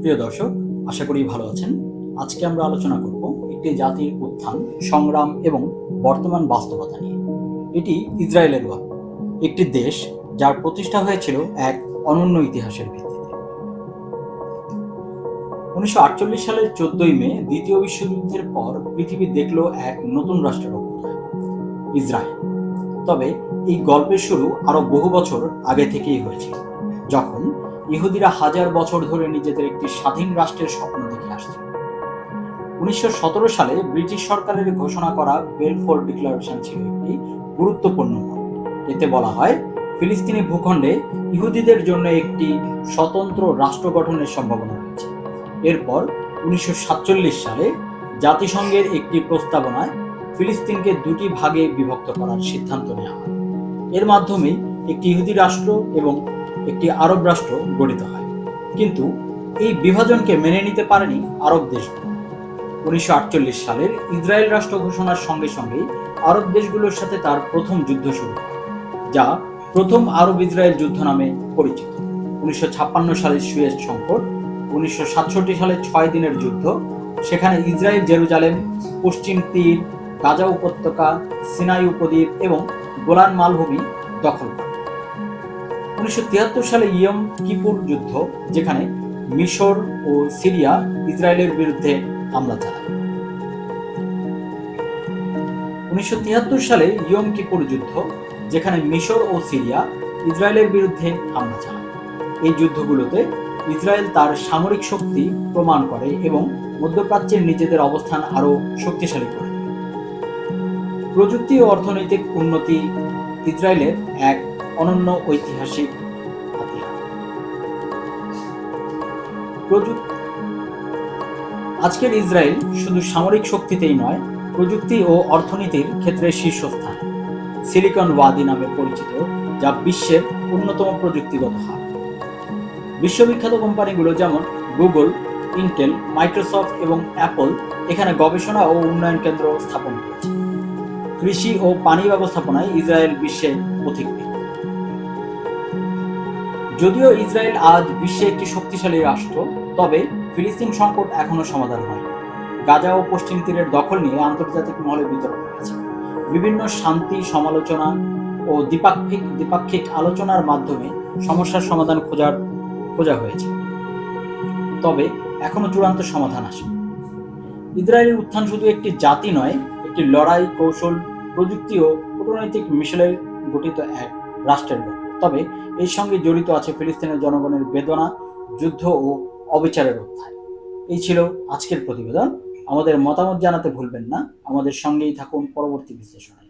প্রিয় দর্শক, আশা করি ভালো আছেন। আজকে আমরা আলোচনা করব একটি জাতির উত্থান, সংগ্রাম এবং বর্তমান বাস্তবতা নিয়ে। এটি ইসরায়েলের গল্প, একটি দেশ যার প্রতিষ্ঠা হয়েছিল এক অনন্য ইতিহাসের ভিত্তিতে। 1948 সালের 14 মে দ্বিতীয় বিশ্বযুদ্ধের পর পৃথিবী দেখল এক নতুন রাষ্ট্রের অভ্যুদয়, ইসরায়েল। তবে এই গল্পের শুরু আরো বহু বছর আগে থেকেই হয়েছিল, যখন ইহুদিরা হাজার বছর ধরে নিজেদের একটি স্বাধীন রাষ্ট্রের স্বপ্ন দেখে আসছে। 1917 সালে ব্রিটিশ সরকারের ঘোষণা করা বেলফোর ডিক্লারেশন ছিল একটি গুরুত্বপূর্ণ মত। এতে বলা হয়, ফিলিস্তিনি ভূখণ্ডে ইহুদিদের জন্য একটি স্বতন্ত্র রাষ্ট্র গঠনের সম্ভাবনা রয়েছে। এরপর 1947 সালে জাতিসংঘের একটি প্রস্তাবনায় ফিলিস্তিনকে দুটি ভাগে বিভক্ত করার সিদ্ধান্ত নেওয়া হয়। এর মাধ্যমে একটি ইহুদি রাষ্ট্র এবং একটি আরব রাষ্ট্র গঠিত হয়। কিন্তু এই বিভাজনকে মেনে নিতে পারেনি আরব দেশগুলো। 1948 সালের ইসরায়েল রাষ্ট্র ঘোষণার সঙ্গে সঙ্গেই আরব দেশগুলোর সাথে তার প্রথম যুদ্ধ শুরু হয়, যা প্রথম আরব ইসরায়েল যুদ্ধ নামে পরিচিত। 1956 সালের সুয়েজ সংকট, 1967 সালের 6 দিনের যুদ্ধ, সেখানে ইসরায়েল জেরুজালেম, পশ্চিম তীর, গাজা উপত্যকা, সিনাই উপদ্বীপ এবং গোলান মালভূমি দখল করে। 1973 সালে ইয়ম কিপুর যুদ্ধ, যেখানে মিশর ও সিরিয়া ইসরায়েলের বিরুদ্ধে হামলা চালায়। 1973 সালে ইয়ম কিপুর যুদ্ধ, যেখানে মিশর ও সিরিয়া ইসরায়েলের বিরুদ্ধে হামলা চালায়। এই যুদ্ধগুলোতে ইসরায়েল তার সামরিক শক্তি প্রমাণ করে এবং মধ্যপ্রাচ্যের নিজেদের অবস্থান আরও শক্তিশালী করে। প্রযুক্তি ও অর্থনৈতিক উন্নতি ইসরায়েলের এক অনন্য ঐতিহাসিক হাতিয়ার। আজকের ইসরায়েল শুধু সামরিক শক্তিতেই নয়, প্রযুক্তি ও অর্থনীতির ক্ষেত্রে শীর্ষস্থান। সিলিকন ওয়াদি নামে পরিচিত, যা বিশ্বের অন্যতম প্রযুক্তিগত হাব। বিশ্ববিখ্যাত কোম্পানিগুলো যেমন গুগল, ইন্টেল, মাইক্রোসফট এবং অ্যাপল এখানে গবেষণা ও উন্নয়ন কেন্দ্র স্থাপন করেছে। কৃষি ও পানি ব্যবস্থাপনায় ইসরায়েল বিশ্বের পথিকৃৎ। যদিও ইসরায়েল আজ বিশ্বে একটি শক্তিশালী রাষ্ট্র, তবে ফিলিস্তিন সংকট এখনো সমাধান হয়নি। গাজা ও পশ্চিম তীরের দখল নিয়ে আন্তর্জাতিক মহলে বিতর্ক হয়েছে। বিভিন্ন শান্তি সমালোচনা ও দ্বিপাক্ষিক আলোচনার মাধ্যমে সমস্যার সমাধান খোঁজা হয়েছে, তবে এখনো চূড়ান্ত সমাধান আসেনি। ইসরায়েলের উত্থান শুধু একটি জাতি নয়, একটি লড়াই, কৌশল, প্রযুক্তি ও কূটনৈতিক মিশেলে গঠিত এক রাষ্ট্রের গল্প। তবে এর সঙ্গে জড়িত আছে ফিলিস্তিনের জনগণের বেদনা, যুদ্ধ ও অবিচারের অধ্যায়। এই ছিল আজকের প্রতিবেদন। আমাদের মতামত জানাতে ভুলবেন না। আমাদের সঙ্গেই থাকুন পরবর্তী বিশ্লেষণে।